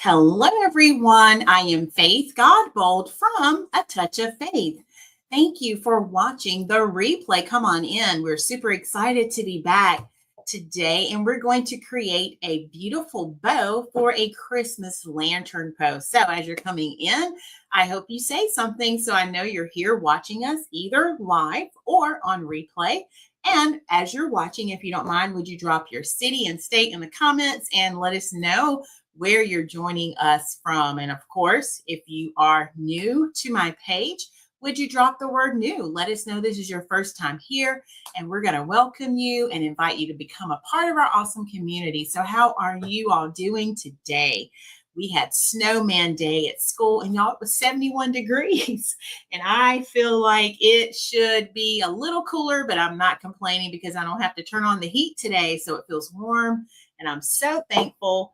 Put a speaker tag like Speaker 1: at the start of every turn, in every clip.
Speaker 1: Hello, everyone. I am Faith Godbold from A Touch of Faith. Thank you for watching the replay. Come on in. We're super excited to be back today, and we're going to create a beautiful bow for a Christmas lantern post. So as you're coming in, I hope you say something so I know you're here watching us either live or on replay. And as you're watching, if you don't mind, would you drop your city and state in the comments and let us know where you're joining us from? And of course, if you are new to my page, would you drop the word new? Let us know this is your first time here, and we're going to welcome you and invite you to become a part of our awesome community. So how are you all doing today? We had snowman day at school, and y'all, it was 71 degrees. And I feel like it should be a little cooler, but I'm not complaining because I don't have to turn on the heat today. So it feels warm, and I'm so thankful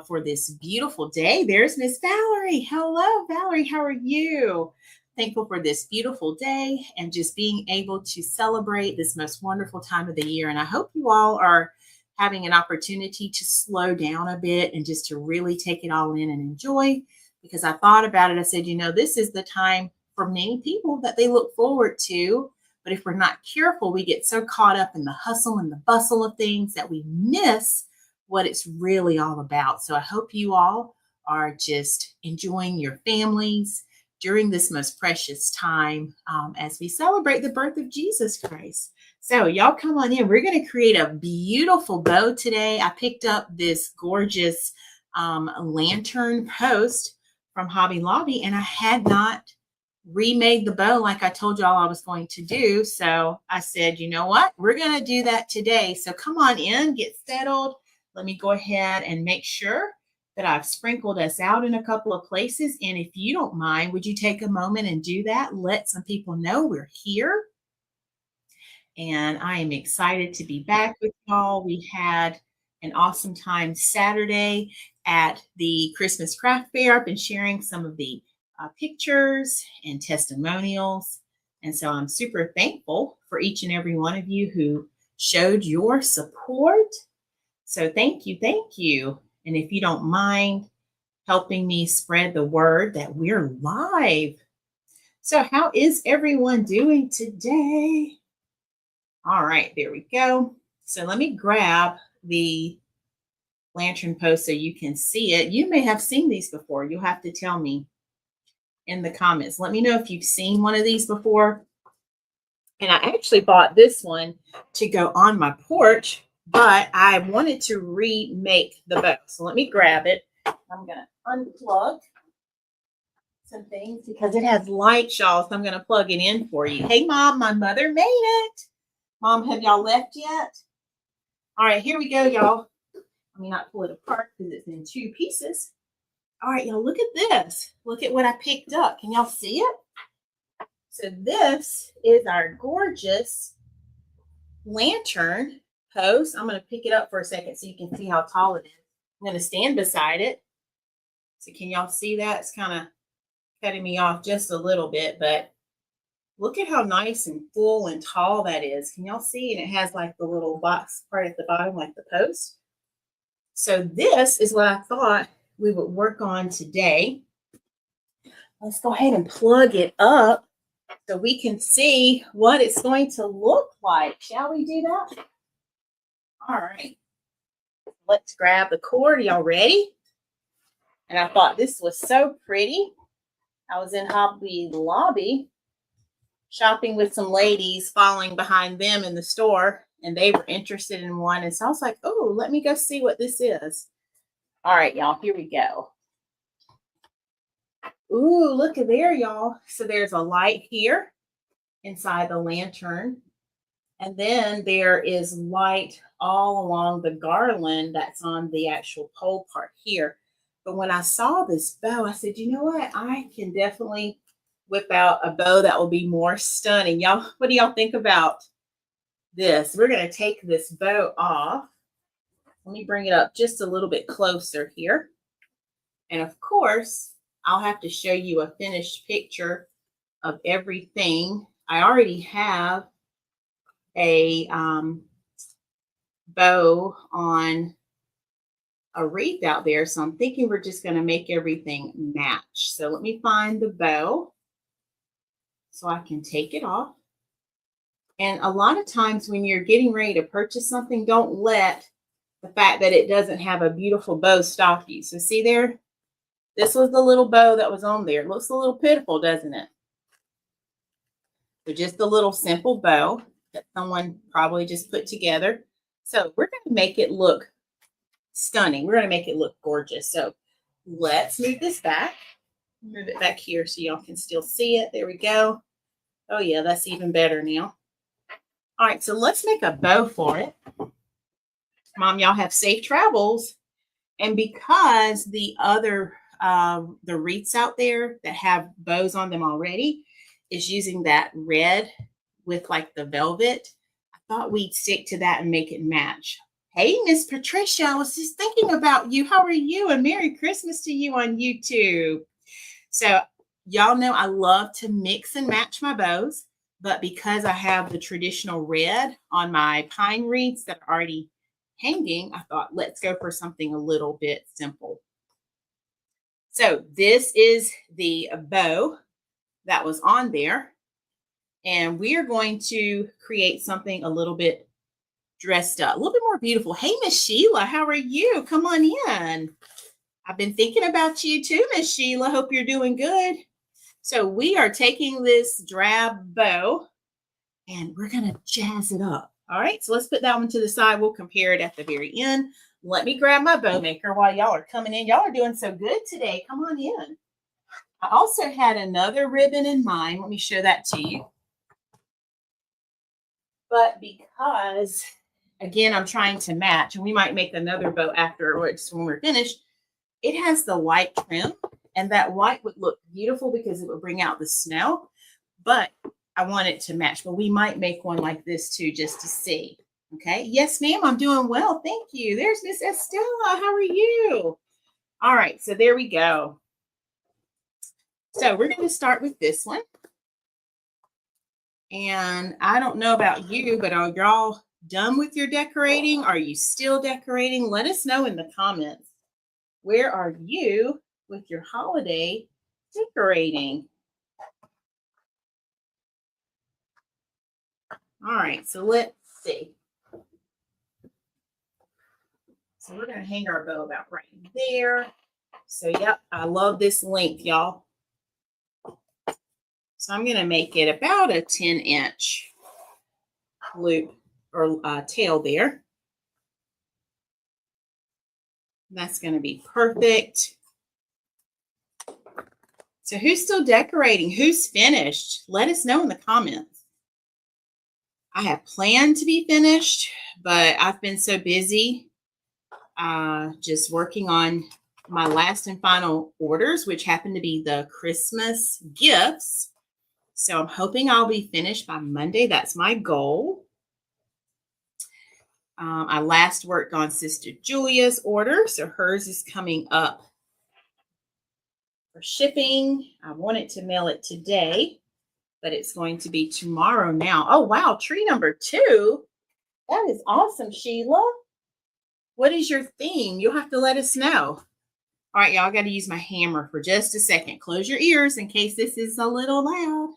Speaker 1: for this beautiful day. There's Miss Valerie. Hello, Valerie. How are you? Thankful for this beautiful day and just being able to celebrate this most wonderful time of the year. And I hope you all are having an opportunity to slow down a bit and just to really take it all in and enjoy. Because I thought about it, I said, this is the time for many people that they look forward to. But if we're not careful, we get so caught up in the hustle and the bustle of things that we miss what it's really all about. So I hope you all are just enjoying your families during this most precious time as we celebrate the birth of Jesus Christ. So y'all come on in. We're going to create a beautiful bow today. I picked up this gorgeous lantern post from Hobby Lobby, and I had not remade the bow like I told y'all I was going to do. So I said, you know what? We're going to do that today. So come on in, get settled. Let me go ahead and make sure that I've sprinkled us out in a couple of places. And if you don't mind, would you take a moment and do that? Let some people know we're here. And I am excited to be back with y'all. We had an awesome time Saturday at the Christmas craft fair. I've been sharing some of the pictures and testimonials. And so I'm super thankful for each and every one of you who showed your support. So thank you, thank you. And if you don't mind helping me spread the word that we're live. So how is everyone doing today? All right, there we go. So let me grab the lantern post so you can see it. You may have seen these before. You'll have to tell me in the comments. Let me know if you've seen one of these before. And I actually bought this one to go on my porch, but I wanted to remake the bow. So let me grab it. I'm going to unplug some things because it has light, y'all. So I'm going to plug it in for you. Hey, Mom, my mother made it. Mom, have y'all left yet? All right, here we go, y'all. Let me not pull it apart because it's in two pieces. All right, y'all, look at this. Look at what I picked up. Can y'all see it? So this is our gorgeous lantern post. I'm going to pick it up for a second so you can see how tall it is. I'm going to stand beside it. So can y'all see that? It's kind of cutting me off just a little bit, but look at how nice and full and tall that is. Can y'all see? And it has like the little box part at the bottom, like the post. So this is what I thought we would work on today. Let's go ahead and plug it up so we can see what it's going to look like. Shall we do that? All right. Let's grab the cord. Y'all ready? And I thought this was so pretty. I was in Hobby Lobby shopping with some ladies, following behind them in the store, and they were interested in one. And so I was like, oh, let me go see what this is. All right, y'all, here we go. Ooh, look at there, y'all. So there's a light here inside the lantern. And then there is light all along the garland that's on the actual pole part here. But when I saw this bow, I said, you know what? I can definitely whip out a bow that will be more stunning. Y'all, what do y'all think about this? We're going to take this bow off. Let me bring it up just a little bit closer here. And of course, I'll have to show you a finished picture of everything. I already have a bow on a wreath out there. So I'm thinking we're just going to make everything match. So let me find the bow so I can take it off. And a lot of times when you're getting ready to purchase something, don't let the fact that it doesn't have a beautiful bow stop you. So see there, this was the little bow that was on there. It looks a little pitiful, doesn't it? So just a little simple bow that someone probably just put together. So we're going to make it look stunning. We're going to make it look gorgeous. So let's move this back. Move it back here so y'all can still see it. There we go. Oh yeah, that's even better now. All right, so let's make a bow for it. Mom, y'all have safe travels. And because the other, the wreaths out there that have bows on them already is using that red with like the velvet, I thought we'd stick to that and make it match. Hey, Miss Patricia, I was just thinking about you. How are you? And Merry Christmas to you on YouTube. So y'all know I love to mix and match my bows, but because I have the traditional red on my pine wreaths that are already hanging, I thought let's go for something a little bit simple. So this is the bow that was on there, and we are going to create something a little bit dressed up, a little bit more beautiful. Hey, Miss Sheila, how are you? Come on in. I've been thinking about you too, Miss Sheila. Hope you're doing good. So we are taking this drab bow and we're going to jazz it up. All right, so let's put that one to the side. We'll compare it at the very end. Let me grab my bow maker while y'all are coming in. Y'all are doing so good today. Come on in. I also had another ribbon in mind. Let me show that to you. But because, again, I'm trying to match, and we might make another bow afterwards when we're finished, it has the white trim, and that white would look beautiful because it would bring out the snow, but I want it to match. But we might make one like this too, just to see. Okay. Yes, ma'am. I'm doing well. Thank you. There's Miss Estella. How are you? All right. So there we go. So we're going to start with this one. And I don't know about you, but are y'all done with your decorating? Are you still decorating? Let us know in the comments. Where are you with your holiday decorating? All right, so let's see. So we're going to hang our bow about right there. So, yep, I love this length, y'all. So I'm going to make it about a 10-inch loop or tail there. That's going to be perfect. So who's still decorating? Who's finished? Let us know in the comments. I have planned to be finished, but I've been so busy just working on my last and final orders, which happen to be the Christmas gifts. So I'm hoping I'll be finished by Monday. That's my goal. I last worked on Sister Julia's order, so hers is coming up for shipping. I wanted to mail it today, but it's going to be tomorrow now. Oh, wow. Tree number 2. That is awesome, Sheila. What is your theme? You'll have to let us know. All right, y'all, got to use my hammer for just a second. Close your ears in case this is a little loud.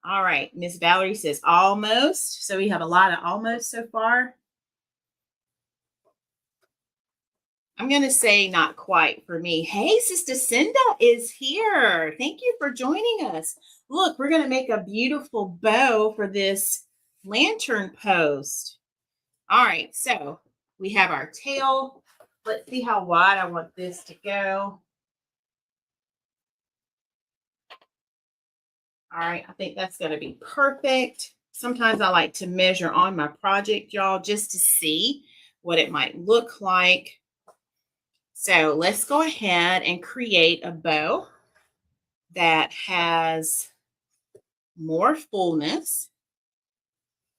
Speaker 1: All right, Miss Valerie says almost. So we have a lot of almost so far. I'm going to say not quite for me. Hey, Sister Cinda is here. Thank you for joining us. Look, we're going to make a beautiful bow for this lantern post. All right, so we have our tail. Let's see how wide I want this to go. All right, I think that's going to be perfect. Sometimes I like to measure on my project, y'all, just to see what it might look like. So let's go ahead and create a bow that has more fullness.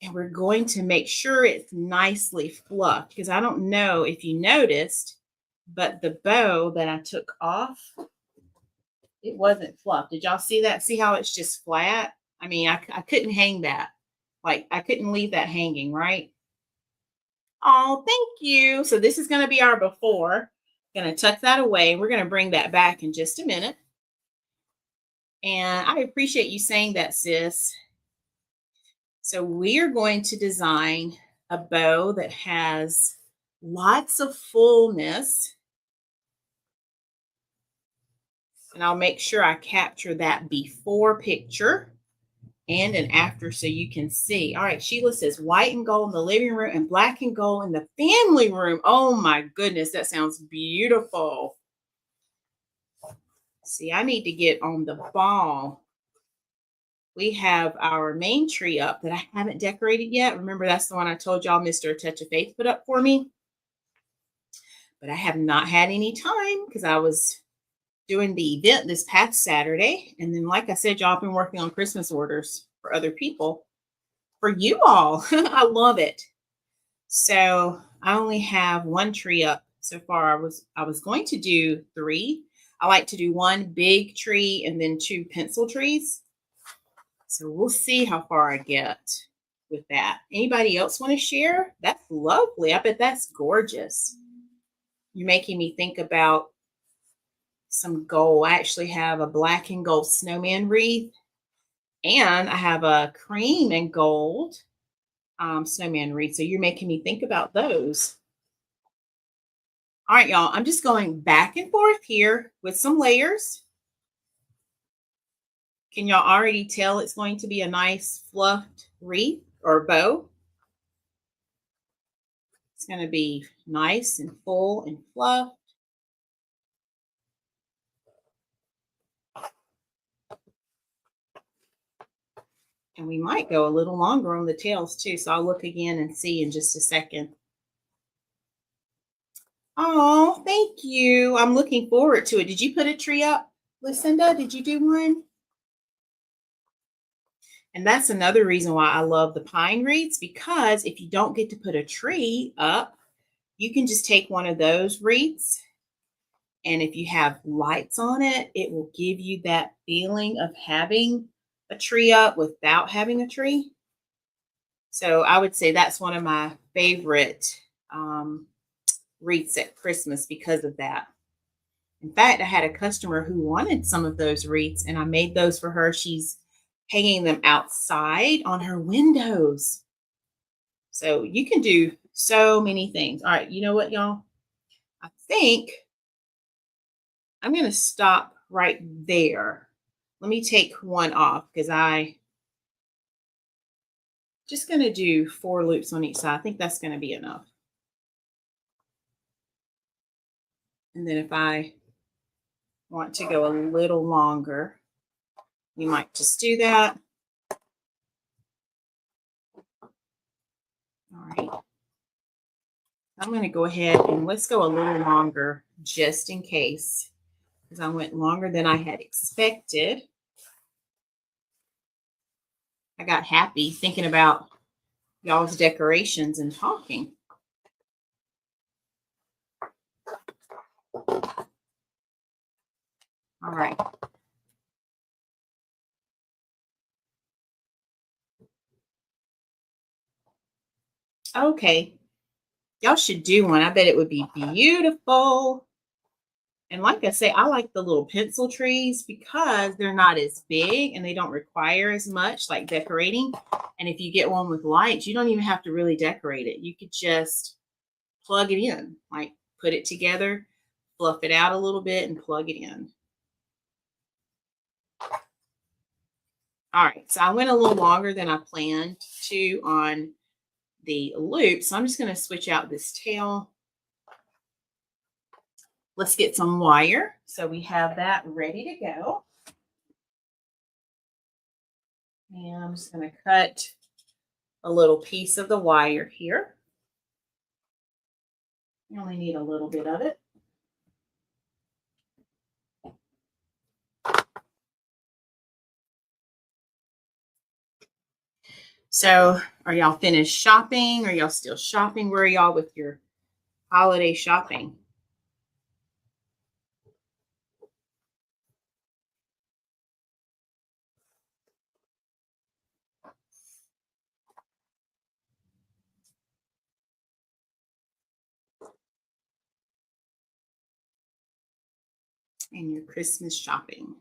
Speaker 1: And we're going to make sure it's nicely fluffed because I don't know if you noticed, but the bow that I took off, it wasn't fluffed. Did y'all see that? See how it's just flat? I mean, I couldn't hang that. Like, I couldn't leave that hanging, right? Oh, thank you. So this is going to be our before. Going to tuck that away. We're going to bring that back in just a minute. And I appreciate you saying that, sis. So we are going to design a bow that has lots of fullness. And I'll make sure I capture that before picture and an after so you can see. All right, Sheila says white and gold in the living room and black and gold in the family room. Oh my goodness, that sounds beautiful. See, I need to get on the ball. We have our main tree up that I haven't decorated yet. Remember, that's the one I told y'all Mr. Touch of Faith put up for me. But I have not had any time because I was doing the event this past Saturday. And then, like I said, y'all have been working on Christmas orders for other people. For you all. I love it. So I only have one tree up so far. I was going to do 3. I like to do one big tree and then 2 pencil trees. So we'll see how far I get with that. Anybody else want to share? That's lovely. I bet that's gorgeous. You're making me think about some gold. I actually have a black and gold snowman wreath, and I have a cream and gold snowman wreath. So you're making me think about those. All right, y'all. I'm just going back and forth here with some layers. Can y'all already tell it's going to be a nice fluffed wreath or bow? It's going to be nice and full and fluffed. And we might go a little longer on the tails too. So I'll look again and see in just a second. Oh, thank you. I'm looking forward to it. Did you put a tree up, Lucinda? Did you do one? And that's another reason why I love the pine wreaths, because if you don't get to put a tree up, you can just take one of those wreaths. And if you have lights on it, it will give you that feeling of having a tree up without having a tree. So I would say that's one of my favorite wreaths at Christmas because of that. In fact, I had a customer who wanted some of those wreaths, and I made those for her. She's hanging them outside on her windows. So you can do so many things. All right, you know what, y'all? I think I'm going to stop right there. Let me take one off because I just going to do 4 loops on each side. I think that's going to be enough. And then if I want to go a little longer, you might just do that. All right. I'm going to go ahead and let's go a little longer just in case, because I went longer than I had expected. I got happy thinking about y'all's decorations and talking. All right. Okay. Y'all should do one. I bet it would be beautiful. And like I say, I like the little pencil trees because they're not as big and they don't require as much like decorating. And if you get one with lights, you don't even have to really decorate it. You could just plug it in, like put it together, fluff it out a little bit and plug it in. All right, so I went a little longer than I planned to on the loop. So I'm just going to switch out this tail. Let's get some wire. So we have that ready to go. And I'm just going to cut a little piece of the wire here. You only need a little bit of it. So are y'all finished shopping? Are y'all still shopping? Where are y'all with your holiday shopping? and your Christmas shopping.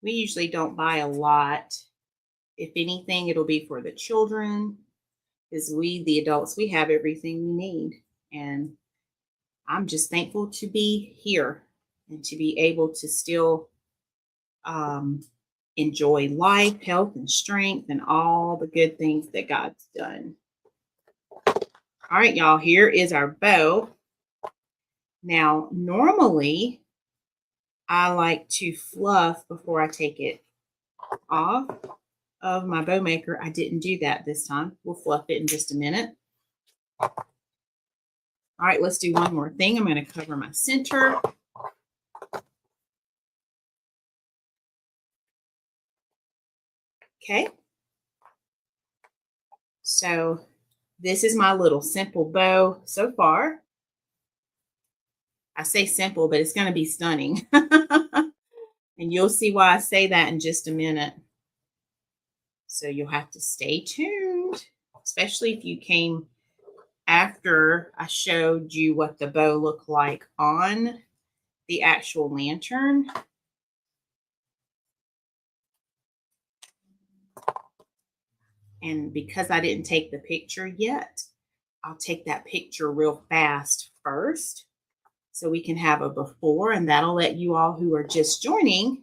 Speaker 1: We usually don't buy a lot. If anything, it'll be for the children, because we, the adults, we have everything we need. And I'm just thankful to be here and to be able to still um, enjoy life, health, and strength, and all the good things that God's done. All right, y'all, here is our bow. Now, normally, I like to fluff before I take it off of my bow maker. I didn't do that this time. We'll fluff it in just a minute. All right, let's do one more thing. I'm going to cover my center. Okay. So this is my little simple bow so far. I say simple, but it's going to be stunning. And you'll see why I say that in just a minute. So you'll have to stay tuned, especially if you came after I showed you what the bow looked like on the actual lantern. And because I didn't take the picture yet, I'll take that picture real fast first so we can have a before, and that'll let you all who are just joining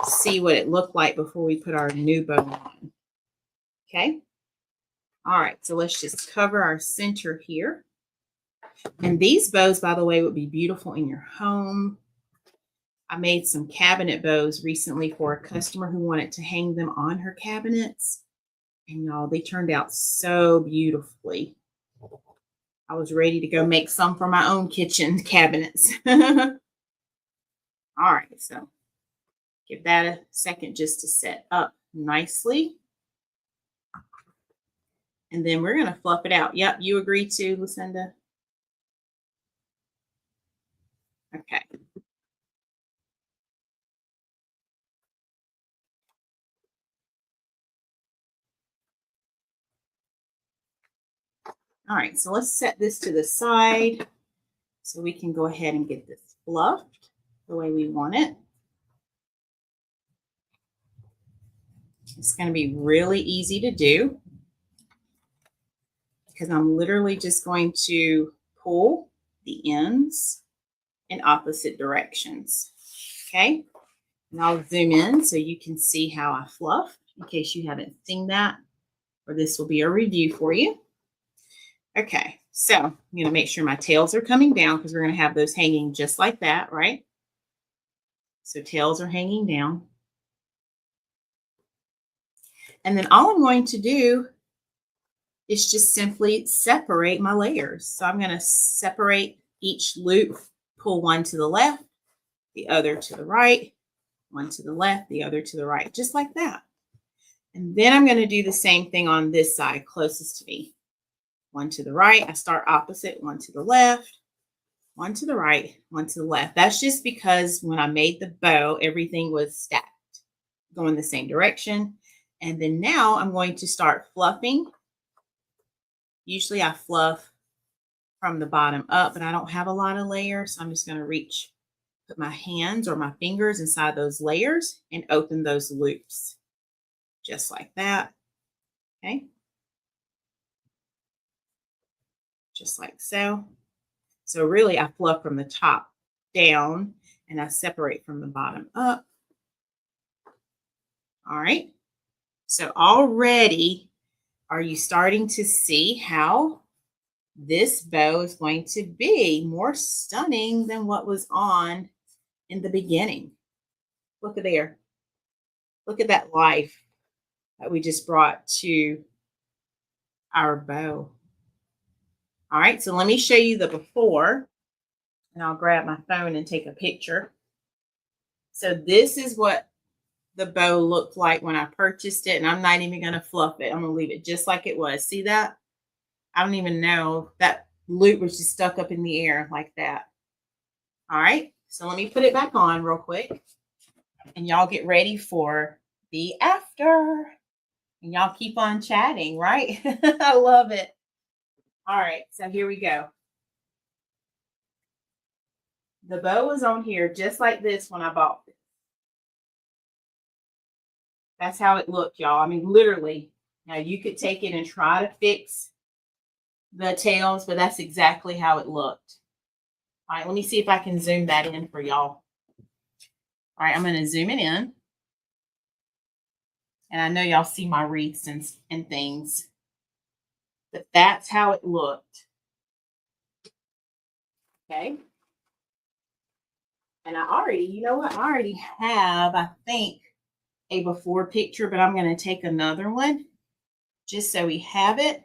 Speaker 1: see what it looked like before we put our new bow on. Okay. All right. So let's just cover our center here. And these bows, by the way, would be beautiful in your home. I made some cabinet bows recently for a customer who wanted to hang them on her cabinets. And y'all, they turned out so beautifully. I was ready to go make some for my own kitchen cabinets. All right, so give that a second just to set up nicely. And then we're going to fluff it out. Yep, you agree too, Lucinda? Okay. All right, so let's set this to the side so we can go ahead and get this fluffed the way we want it. It's going to be really easy to do because I'm literally just going to pull the ends in opposite directions. Okay, and I'll zoom in so you can see how I fluff in case you haven't seen that, or this will be a review for you. Okay, so I'm going to make sure my tails are coming down because we're going to have those hanging just like that, right? So tails are hanging down. And then all I'm going to do is just simply separate my layers. So I'm going to separate each loop, pull one to the left, the other to the right, one to the left, the other to the right, just like that. And then I'm going to do the same thing on this side closest to me. One to the right, I start opposite, one to the left, one to the right, one to the left. That's just because when I made the bow, everything was stacked, going the same direction. And then now I'm going to start fluffing. Usually I fluff from the bottom up, but I don't have a lot of layers. So I'm just going to put my hands or my fingers inside those layers and open those loops just like that. Okay. Just like so. So really I fluff from the top down and I separate from the bottom up. All right. So already, are you starting to see how this bow is going to be more stunning than what was on in the beginning? Look at there. Look at that life that we just brought to our bow. All right, so let me show you the before, and I'll grab my phone and take a picture. So this is what the bow looked like when I purchased it, and I'm not even going to fluff it. I'm going to leave it just like it was. See that? I don't even know. That loop was just stuck up in the air like that. All right, so let me put it back on real quick, and y'all get ready for the after. And y'all keep on chatting, right? I love it. All right, so here we go. The bow was on here just like this when I bought it. That's how it looked, y'all. I mean, literally. Now you could take it and try to fix the tails, but that's exactly how it looked. All right, let me see if I can zoom that in for y'all. All right, I'm going to zoom it in. And I know y'all see my wreaths and things. But that's how it looked. Okay. And I already, you know what? I already have, I think, a before picture, but I'm going to take another one just so we have it.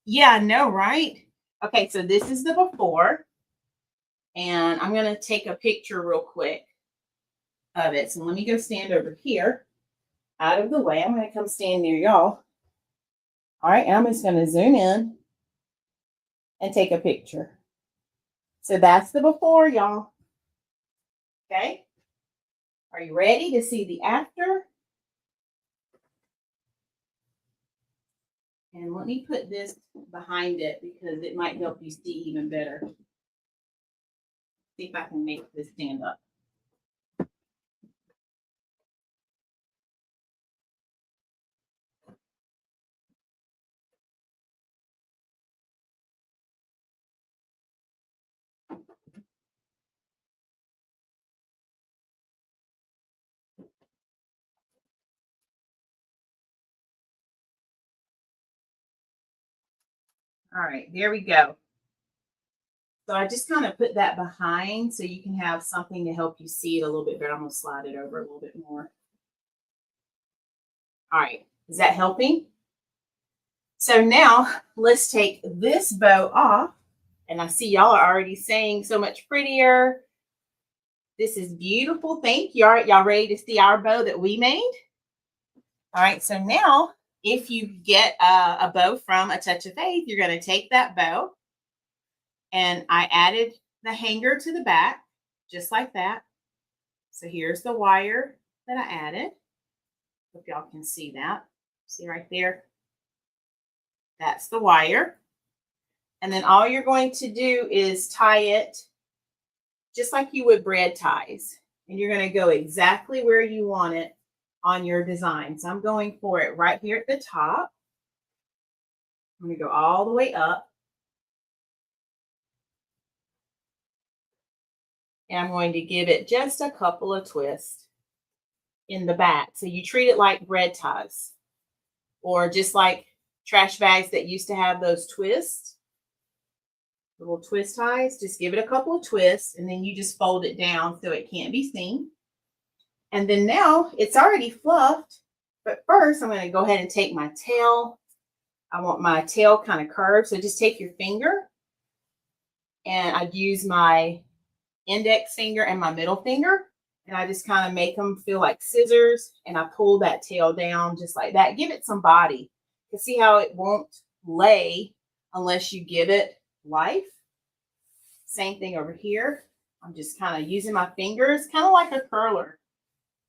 Speaker 1: Yeah, I know, right? Okay, so this is the before. And I'm going to take a picture real quick of it. So let me go stand over here out of the way. I'm going to come stand near y'all. All right, and I'm just going to zoom in and take a picture. So that's the before, y'all. Okay. Are you ready to see the after? And let me put this behind it because it might help you see even better. See if I can make this stand up. All right, there we go. So I just kind of put that behind so you can have something to help you see it a little bit better. I'm going to slide it over a little bit more. All right, is that helping? So now let's take this bow off. And I see y'all are already saying so much prettier. This is beautiful. Thank you. All right, y'all ready to see our bow that we made? All right, so now if you get a bow from A Touch of Faith, you're going to take that bow. And I added the hanger to the back, just like that. So here's the wire that I added. Hope y'all can see that. See right there? That's the wire. And then all you're going to do is tie it just like you would braid ties. And you're going to go exactly where you want it on your design. So I'm going for it right here at the top. I'm going to go all the way up. And I'm going to give it just a couple of twists in the back. So you treat it like braid ties or just like trash bags that used to have those twists, little twist ties. Just give it a couple of twists and then you just fold it down so it can't be seen. And then now it's already fluffed. But first I'm going to go ahead and take my tail. I want my tail kind of curved. So just take your finger and I'd use my index finger and my middle finger. And I just kind of make them feel like scissors. And I pull that tail down just like that. Give it some body. You can see how it won't lay unless you give it life. Same thing over here. I'm just kind of using my fingers, kind of like a curler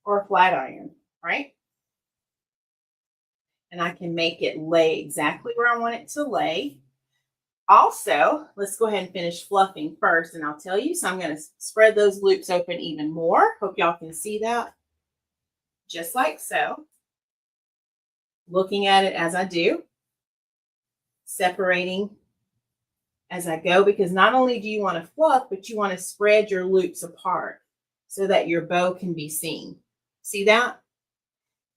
Speaker 1: or a flat iron, right? And I can make it lay exactly where I want it to lay. Also, let's go ahead and finish fluffing first, and I'll tell you. So I'm going to spread those loops open even more. Hope y'all can see that. Just like so. Looking at it as I do. Separating as I go, because not only do you want to fluff, but you want to spread your loops apart so that your bow can be seen. See that?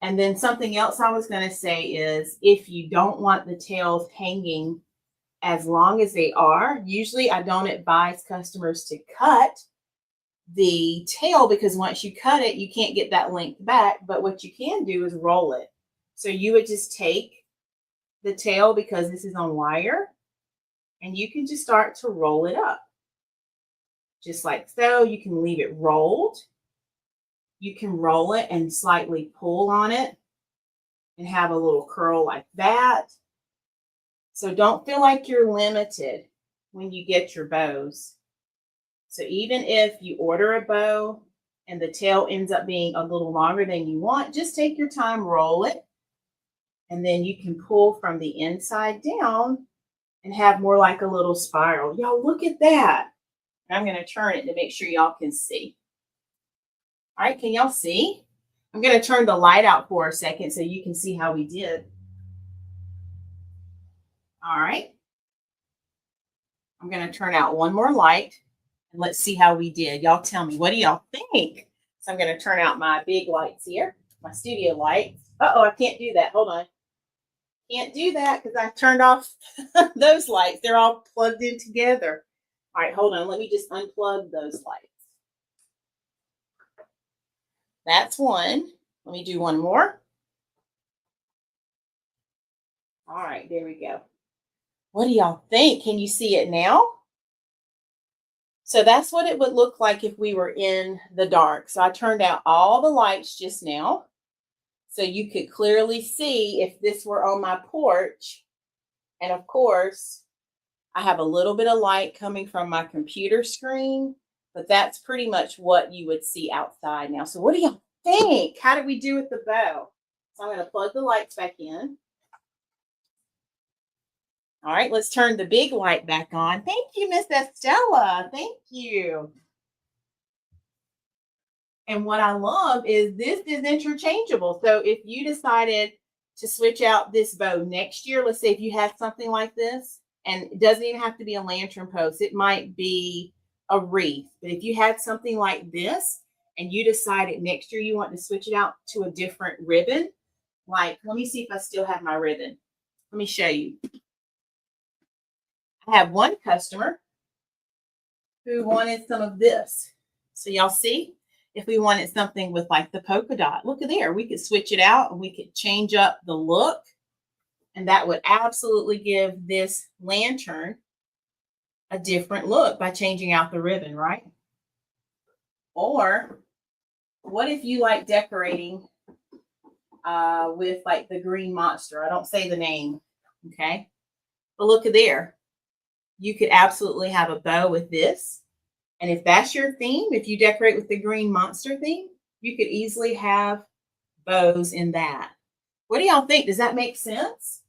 Speaker 1: And then something else I was going to say is if you don't want the tails hanging as long as they are, usually I don't advise customers to cut the tail because once you cut it, you can't get that length back. But what you can do is roll it. So you would just take the tail, because this is on wire, and you can just start to roll it up. Just like so. You can leave it rolled. You can roll it and slightly pull on it and have a little curl like that. So don't feel like you're limited when you get your bows. So even if you order a bow and the tail ends up being a little longer than you want, just take your time, roll it, and then you can pull from the inside down and have more like a little spiral. Y'all, look at that. I'm going to turn it to make sure y'all can see. All right, can y'all see? I'm going to turn the light out for a second so you can see how we did. All right. I'm going to turn out one more light and let's see how we did. Y'all tell me, what do y'all think? So I'm going to turn out my big lights here, my studio lights. Uh-oh, I can't do that. Hold on. Can't do that because I turned off those lights. They're all plugged in together. All right, hold on. Let me just unplug those lights. That's one. Let me do one more. All right, there we go. What do y'all think? Can you see it now? So that's what it would look like if we were in the dark. So I turned out all the lights just now, so you could clearly see if this were on my porch. And of course, I have a little bit of light coming from my computer screen, but that's pretty much what you would see outside now. So what do y'all think? How did we do with the bow? So I'm going to plug the lights back in. All right, let's turn the big light back on. Thank you, Miss Estella. Thank you. And what I love is this is interchangeable. So if you decided to switch out this bow next year, let's say if you had something like this, and it doesn't even have to be a lantern post, it might be a wreath. But if you had something like this and you decided next year you want to switch it out to a different ribbon, like, let me see if I still have my ribbon. Let me show you. I have one customer who wanted some of this. So y'all see? If we wanted something with like the polka dot, look at there. We could switch it out and we could change up the look. And that would absolutely give this lantern a different look by changing out the ribbon, right? Or what if you like decorating with like the green monster? I don't say the name, okay? But look at there. You could absolutely have a bow with this. And if that's your theme, if you decorate with the green monster theme, you could easily have bows in that. What do y'all think? Does that make sense?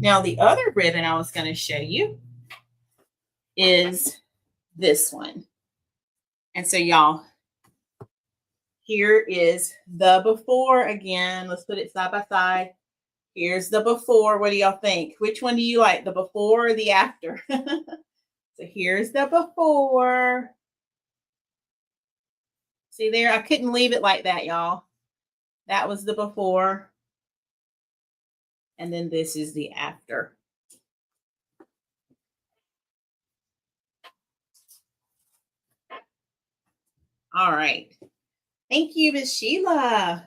Speaker 1: Now, the other ribbon I was going to show you is this one. And so, y'all, here is the before again. Let's put it side by side. Here's the before. What do y'all think? Which one do you like, the before or the after? So here's the before. See there? I couldn't leave it like that, y'all. That was the before. And then this is the after. All right. Thank you, Miss Sheila.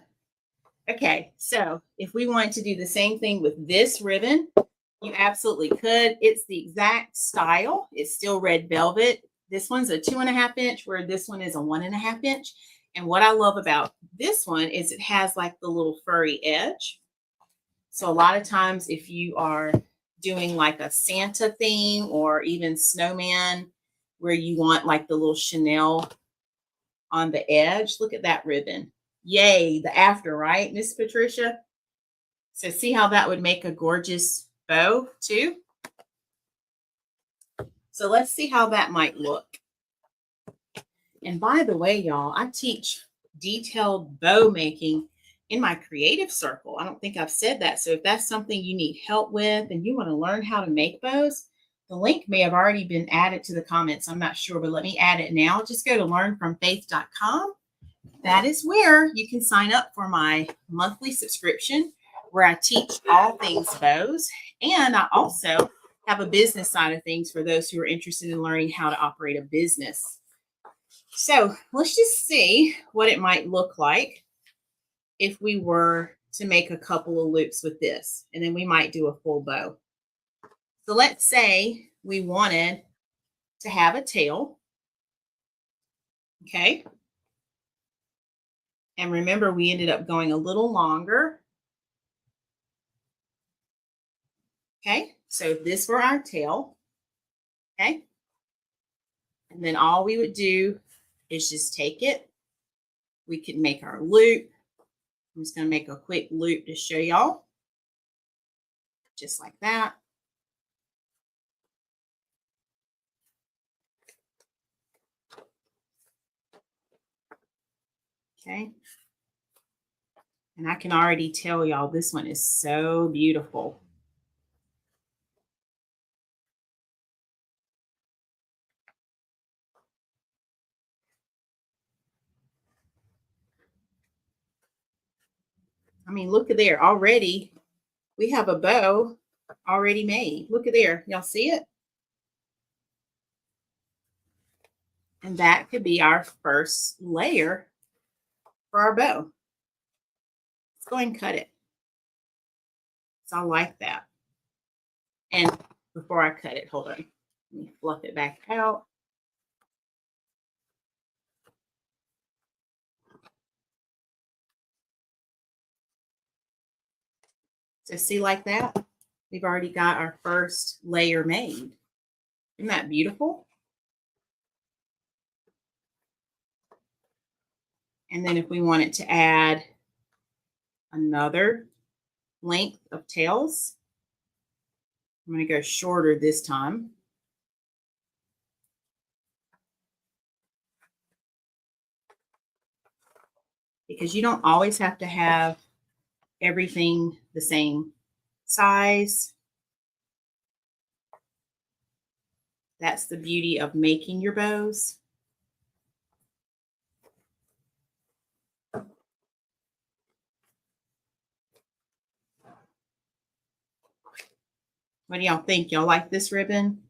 Speaker 1: Okay, so if we wanted to do the same thing with this ribbon, you absolutely could. It's the exact style. It's still red velvet. This one's a 2.5 inch, where this one is a 1.5 inch. And what I love about this one is it has like the little furry edge. So a lot of times if you are doing like a Santa theme or even snowman where you want like the little Chanel on the edge, look at that ribbon. Yay, the after, right, Miss Patricia? So see how that would make a gorgeous bow too? So let's see how that might look. And by the way, y'all, I teach detailed bow making in my creative circle. I don't think I've said that. So if that's something you need help with and you want to learn how to make bows, the link may have already been added to the comments. I'm not sure, but let me add it now. Just go to learnfromfaith.com. That is where you can sign up for my monthly subscription where I teach all things bows. And I also have a business side of things for those who are interested in learning how to operate a business. So let's just see what it might look like if we were to make a couple of loops with this, and then we might do a full bow. So let's say we wanted to have a tail. Okay. And remember, we ended up going a little longer. Okay. So if this were our tail. Okay. And then all we would do is just take it. We could make our loop. I'm just going to make a quick loop to show y'all. Just like that. Okay. And I can already tell y'all this one is so beautiful. I mean, look at there already. We have a bow already made. Look at there. Y'all see it? And that could be our first layer for our bow. Let's go ahead and cut it. So I like that. And before I cut it, hold on. Let me fluff it back out. So see like that? We've already got our first layer made. Isn't that beautiful? And then if we wanted to add another length of tails, I'm going to go shorter this time. Because you don't always have to have everything the same size. That's the beauty of making your bows. What do y'all think? Y'all like this ribbon?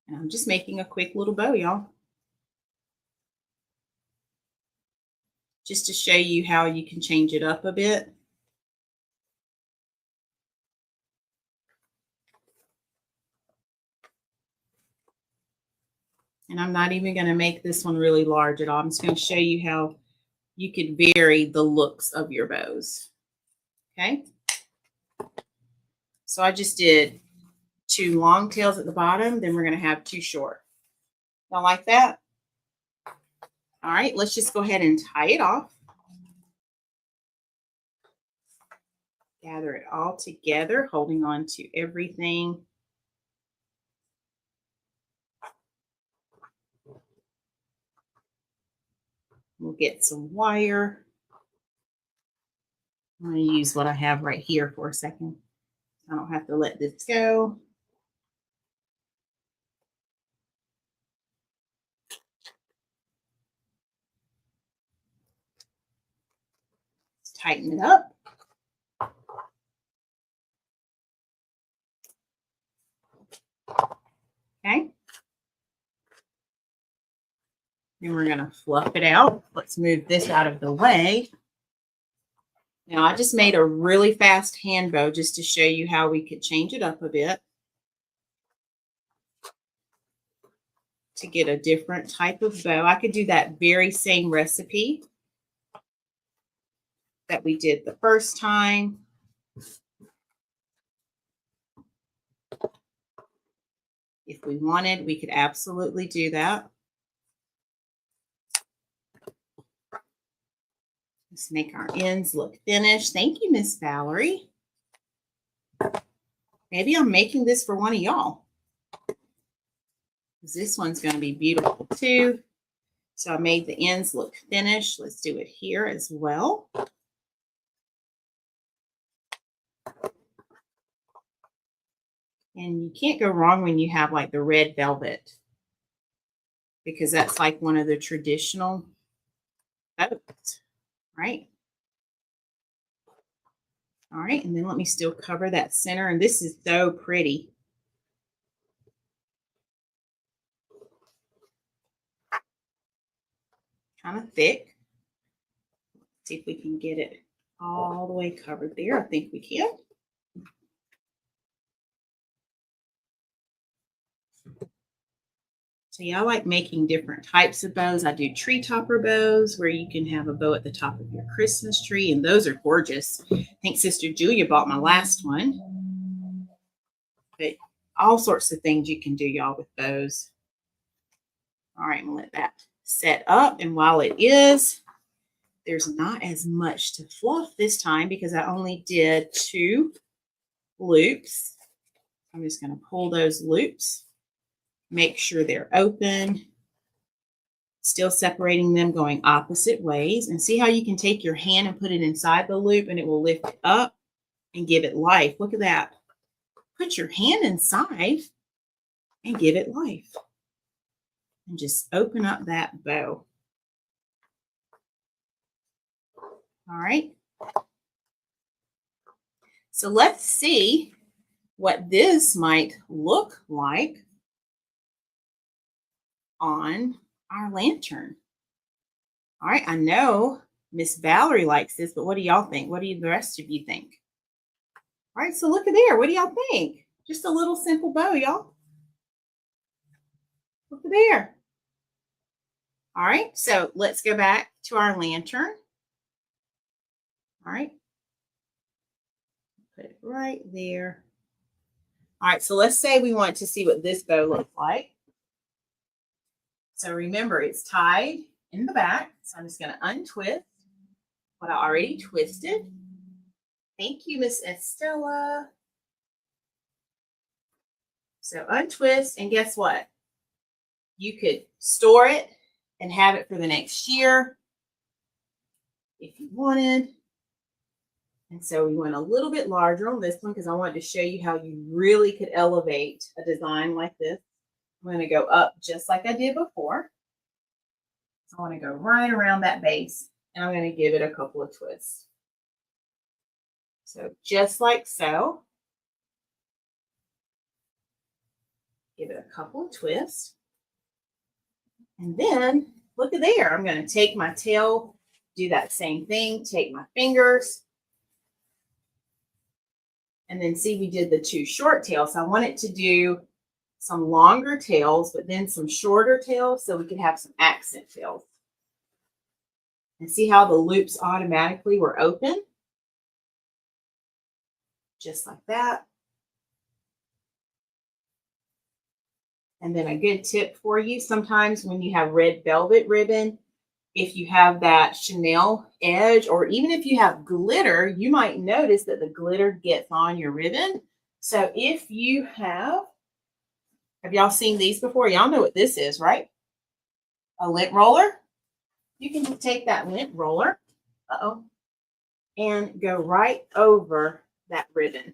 Speaker 1: And I'm just making a quick little bow, y'all. Just to show you how you can change it up a bit. And I'm not even going to make this one really large at all. I'm just going to show you how you could vary the looks of your bows. Okay. So I just did 2 long tails at the bottom. Then we're going to have 2 short. Y'all like that? All right, let's just go ahead and tie it off. Gather it all together, holding on to everything. We'll get some wire. I'm going to use what I have right here for a second. I don't have to let this go. Let's tighten it up. Okay. Then we're going to fluff it out. Let's move this out of the way. Now, I just made a really fast hand bow just to show you how we could change it up a bit to get a different type of bow. I could do that very same recipe that we did the first time. If we wanted, we could absolutely do that. Let's make our ends look finished. Thank you, Miss Valerie. Maybe I'm making this for one of y'all. This one's going to be beautiful too. So I made the ends look finished. Let's do it here as well. And you can't go wrong when you have like the red velvet, because that's like one of the traditional bows, right? All right, and then let me still cover that center. And this is so pretty. Kind of thick. Let's see if we can get it all the way covered there. I think we can. So yeah, I like making different types of bows. I do tree topper bows where you can have a bow at the top of your Christmas tree, and those are gorgeous. I think Sister Julia bought my last one. But all sorts of things you can do, y'all, with bows. All right, I'm gonna let that set up. And while it is, there's not as much to fluff this time because I only did 2 loops. I'm just gonna pull those loops. Make sure they're open. Still separating them, going opposite ways. And see how you can take your hand and put it inside the loop and it will lift it up and give it life. Look at that. Put your hand inside and give it life. And just open up that bow. All right. So let's see what this might look like on our lantern. All right, I know Miss Valerie likes this, but what do y'all think? What do the rest of you think? All right, so look at there. What do y'all think? Just a little simple bow, y'all. Look at there. All right, so let's go back to our lantern. All right. Put it right there. All right, so let's say we want to see what this bow looks like. So remember, it's tied in the back. So I'm just going to untwist what I already twisted. Thank you, Miss Estella. So untwist, and guess what? You could store it and have it for the next year if you wanted. And so we went a little bit larger on this one because I wanted to show you how you really could elevate a design like this. I'm going to go up just like I did before. So I want to go right around that base, and I'm going to give it a couple of twists. So just like so. Give it a couple of twists. And then look at there. I'm going to take my tail, do that same thing, take my fingers. And then see, we did the two short tails. So I wanted to do some longer tails, but then some shorter tails so we could have some accent tails. And see how the loops automatically were open? Just like that. And then a good tip for you, sometimes when you have red velvet ribbon, if you have that Chanel edge, or even if you have glitter, you might notice that the glitter gets on your ribbon. So if you have y'all seen these before? Y'all know what this is, right? A lint roller. You can just take that lint roller, and go right over that ribbon,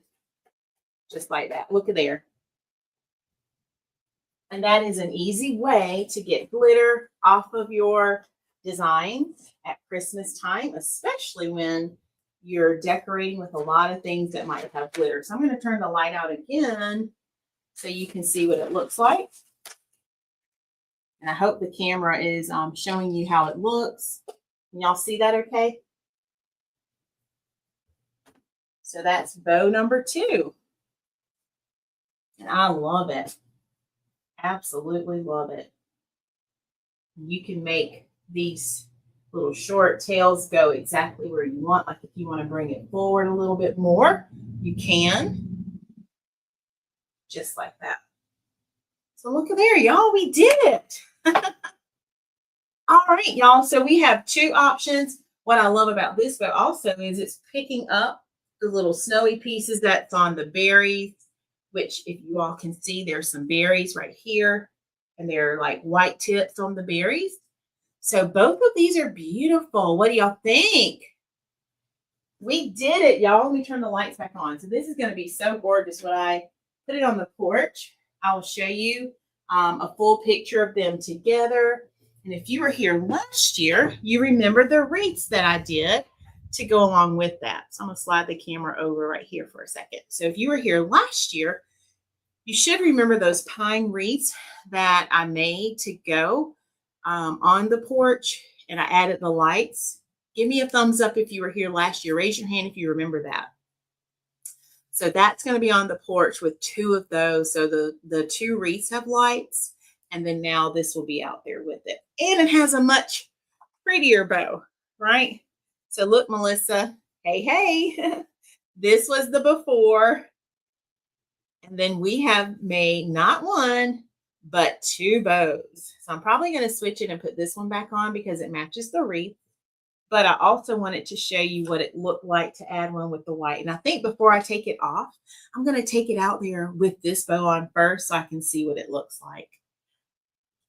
Speaker 1: just like that. Look at there. And that is an easy way to get glitter off of your designs at Christmas time, especially when you're decorating with a lot of things that might have glitter. So I'm going to turn the light out again so you can see what it looks like. And I hope the camera is showing you how it looks. Can y'all see that okay? So that's bow number 2. And I love it. Absolutely love it. You can make these little short tails go exactly where you want. Like if you want to bring it forward a little bit more, you can. Just like that. So look at there, y'all. We did it. All right, y'all. So we have 2 options. What I love about this bow also is it's picking up the little snowy pieces that's on the berries, which if you all can see, there's some berries right here, and they're like white tips on the berries. So both of these are beautiful. What do y'all think? We did it, y'all. Let me turn the lights back on. So this is going to be so gorgeous. When I put it on the porch, I'll show you a full picture of them together. And if you were here last year, you remember the wreaths that I did to go along with that. So I'm going to slide the camera over right here for a second. So if you were here last year, you should remember those pine wreaths that I made to go on the porch, and I added the lights. Give me a thumbs up if you were here last year. Raise your hand if you remember that. So that's going to be on the porch with 2 of those. So the 2 wreaths have lights, and then now this will be out there with it. And it has a much prettier bow, right? So look, Melissa. Hey, hey. This was the before. And then we have made not 1, but 2 bows. So I'm probably going to switch it and put this one back on because it matches the wreath. But I also wanted to show you what it looked like to add one with the white. And I think before I take it off, I'm going to take it out there with this bow on first so I can see what it looks like.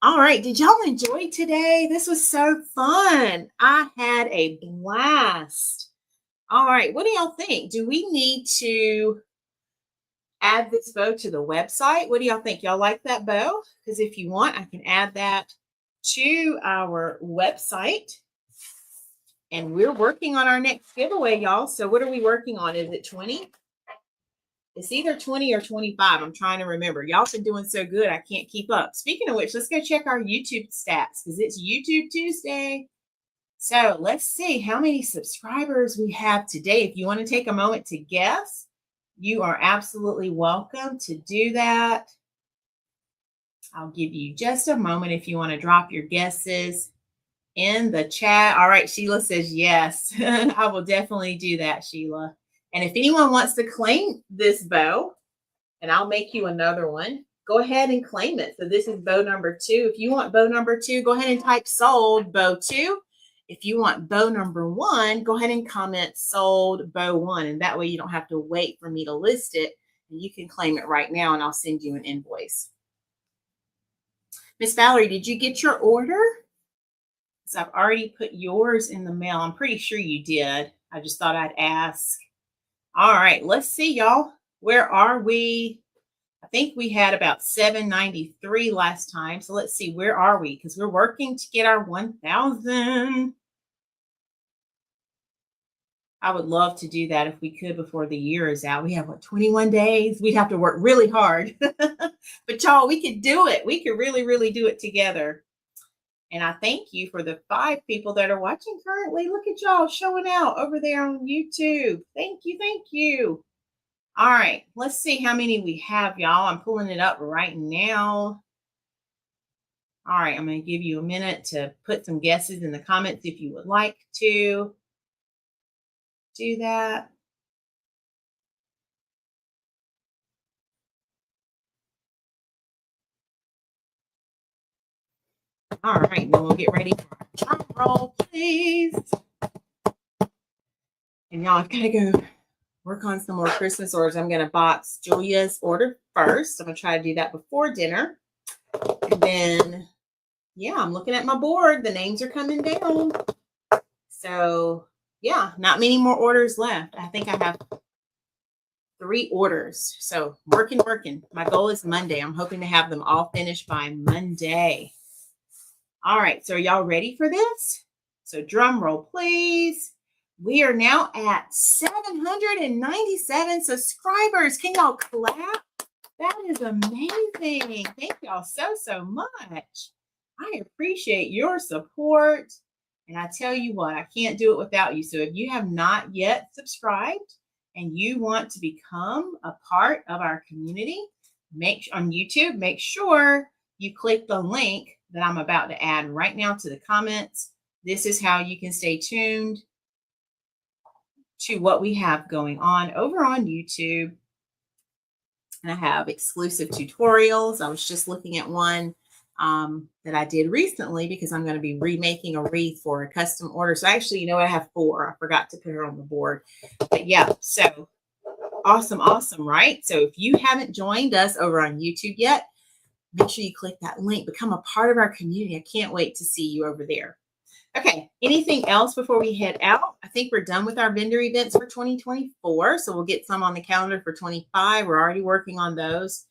Speaker 1: All right. Did y'all enjoy today? This was so fun. I had a blast. All right. What do y'all think? Do we need to add this bow to the website? What do y'all think? Y'all like that bow? Because if you want, I can add that to our website. And we're working on our next giveaway, y'all. So what are we working on? Is it 20? It's either 20 or 25. I'm trying to remember. Y'all been doing so good, I can't keep up. Speaking of which, let's go check our YouTube stats because it's YouTube Tuesday. So let's see how many subscribers we have today. If you want to take a moment to guess, you are absolutely welcome to do that. I'll give you just a moment if you want to drop your guesses in the chat. All right, Sheila says yes. I will definitely do that, Sheila. And if anyone wants to claim this bow, and I'll make you another one, go ahead and claim it. So this is bow number 2. If you want bow number 2, go ahead and type sold bow 2. If you want bow number 1, go ahead and comment sold bow 1. And that way you don't have to wait for me to list it. And you can claim it right now and I'll send you an invoice. Miss Valerie, did you get your order? So I've already put yours in the mail. I'm pretty sure you did. I just thought I'd ask. All right, let's see, y'all. Where are we? I think we had about 793 last time. So let's see, where are we? Because we're working to get our 1,000. I would love to do that if we could before the year is out. We have, what, 21 days? We'd have to work really hard. But y'all, we could do it. We could really, really do it together. And I thank you for the 5 people that are watching currently. Look at y'all showing out over there on YouTube. Thank you. Thank you. All right. Let's see how many we have, y'all. I'm pulling it up right now. All right. I'm going to give you a minute to put some guesses in the comments if you would like to do that. All right. Then we'll get ready for our drum roll, please. And y'all, I've got to go work on some more Christmas orders. I'm going to box Julia's order first. I'm going to try to do that before dinner. And then, yeah, I'm looking at my board. The names are coming down. So, yeah, not many more orders left. I think I have 3 orders. So, working. My goal is Monday. I'm hoping to have them all finished by Monday. All right. So, are y'all ready for this? So, drum roll, please. We are now at 797 subscribers. Can y'all clap? That is amazing. Thank y'all so much. I appreciate your support. And I tell you what, I can't do it without you. So if you have not yet subscribed and you want to become a part of our community, on YouTube, make sure you click the link that I'm about to add right now to the comments. This is how you can stay tuned to what we have going on over on YouTube. And I have exclusive tutorials. I was just looking at one that I did recently because I'm going to be remaking a wreath for a custom order. So actually, you know what? I have 4. I forgot to put her on the board. But yeah, so awesome, right? So if you haven't joined us over on YouTube yet, make sure you click that link. Become a part of our community. I can't wait to see you over there. Okay, anything else before we head out? I think we're done with our vendor events for 2024. So we'll get some on the calendar for 25. We're already working on those.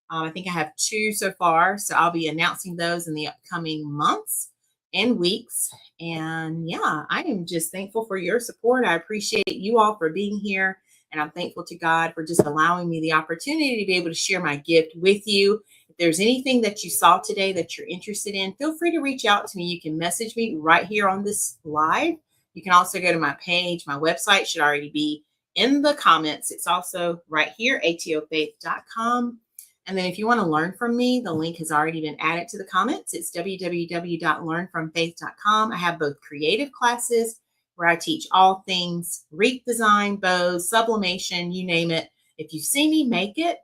Speaker 1: I think I have 2 so far. So I'll be announcing those in the upcoming months and weeks. And yeah, I am just thankful for your support. I appreciate you all for being here. And I'm thankful to God for just allowing me the opportunity to be able to share my gift with you. If there's anything that you saw today that you're interested in, feel free to reach out to me. You can message me right here on this live. You can also go to my page. My website should already be in the comments. It's also right here, atofaith.com. And then if you want to learn from me, the link has already been added to the comments. It's www.learnfromfaith.com. I have both creative classes where I teach all things wreath design, bows, sublimation, you name it. If you see me make it,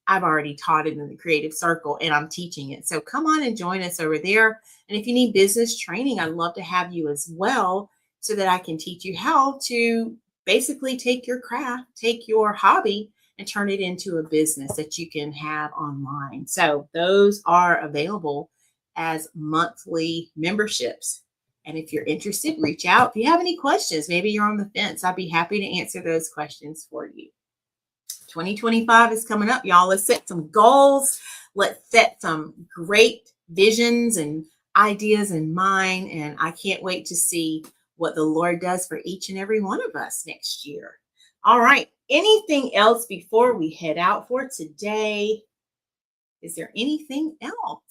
Speaker 1: I've already taught it in the creative circle and I'm teaching it. So come on and join us over there. And if you need business training, I'd love to have you as well so that I can teach you how to basically take your craft, take your hobby and turn it into a business that you can have online. So those are available as monthly memberships. And if you're interested, reach out. If you have any questions, maybe you're on the fence, I'd be happy to answer those questions for you. 2025 is coming up, y'all. Let's set some goals. Let's set some great visions and ideas in mind. And I can't wait to see what the Lord does for each and every one of us next year. All right. Anything else before we head out for today? Is there anything else?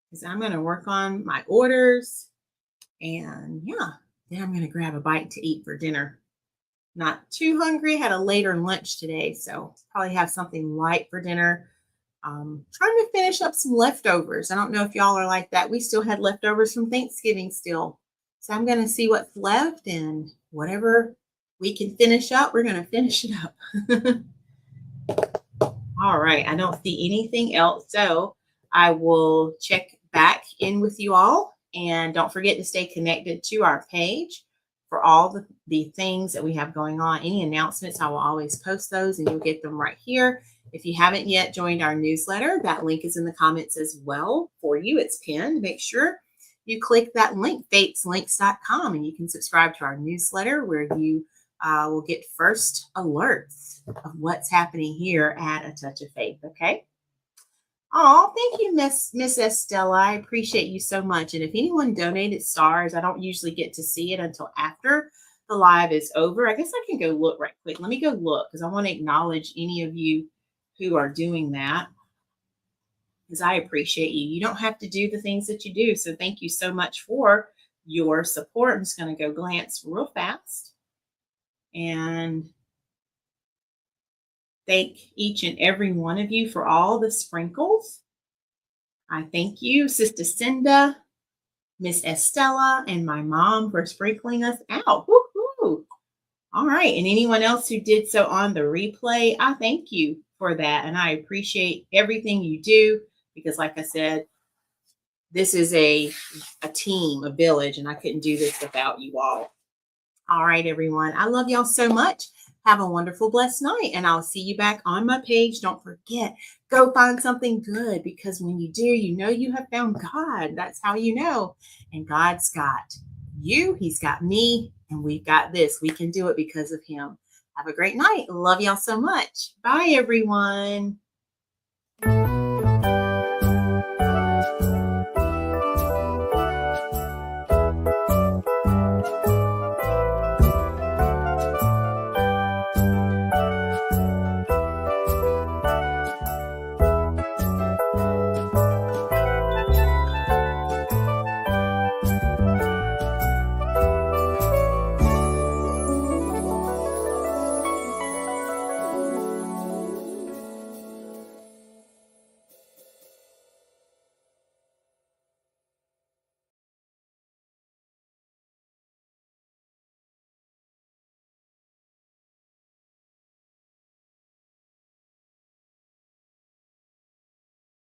Speaker 1: Because I'm going to work on my orders. And yeah, then I'm going to grab a bite to eat for dinner. Not too hungry. Had a later lunch today, so probably have something light for dinner. Trying to finish up some leftovers. I don't know if y'all are like that. We still had leftovers from Thanksgiving still. So I'm going to see what's left, and whatever we can finish up, we're going to finish it up. All right. I don't see anything else. So I will check back in with you all. And don't forget to stay connected to our page for all the things that we have going on. Any announcements, I will always post those and you'll get them right here. If you haven't yet joined our newsletter, that link is in the comments as well for you. It's pinned. Make sure you click that link, fateslinks.com, and you can subscribe to our newsletter where you will get first alerts of what's happening here at A Touch of Faith. Okay. Oh, thank you, Miss Estella. I appreciate you so much. And if anyone donated stars, I don't usually get to see it until after the live is over. I guess I can go look right quick. Let me go look because I want to acknowledge any of you who are doing that because I appreciate you. You don't have to do the things that you do. So thank you so much for your support. I'm just going to go glance real fast and thank each and every one of you for all the sprinkles. I thank you, Sister Cinda, Miss Estella, and my mom for sprinkling us out. Woo-hoo. All right. And anyone else who did so on the replay, I thank you for that. And I appreciate everything you do because, like I said, this is a team, a village, and I couldn't do this without you all. All right, everyone. I love y'all so much. Have a wonderful, blessed night, and I'll see you back on my page. Don't forget, go find something good because when you do, you know you have found God. That's how you know. And God's got you, He's got me, and we've got this. We can do it because of Him. Have a great night. Love y'all so much. Bye, everyone.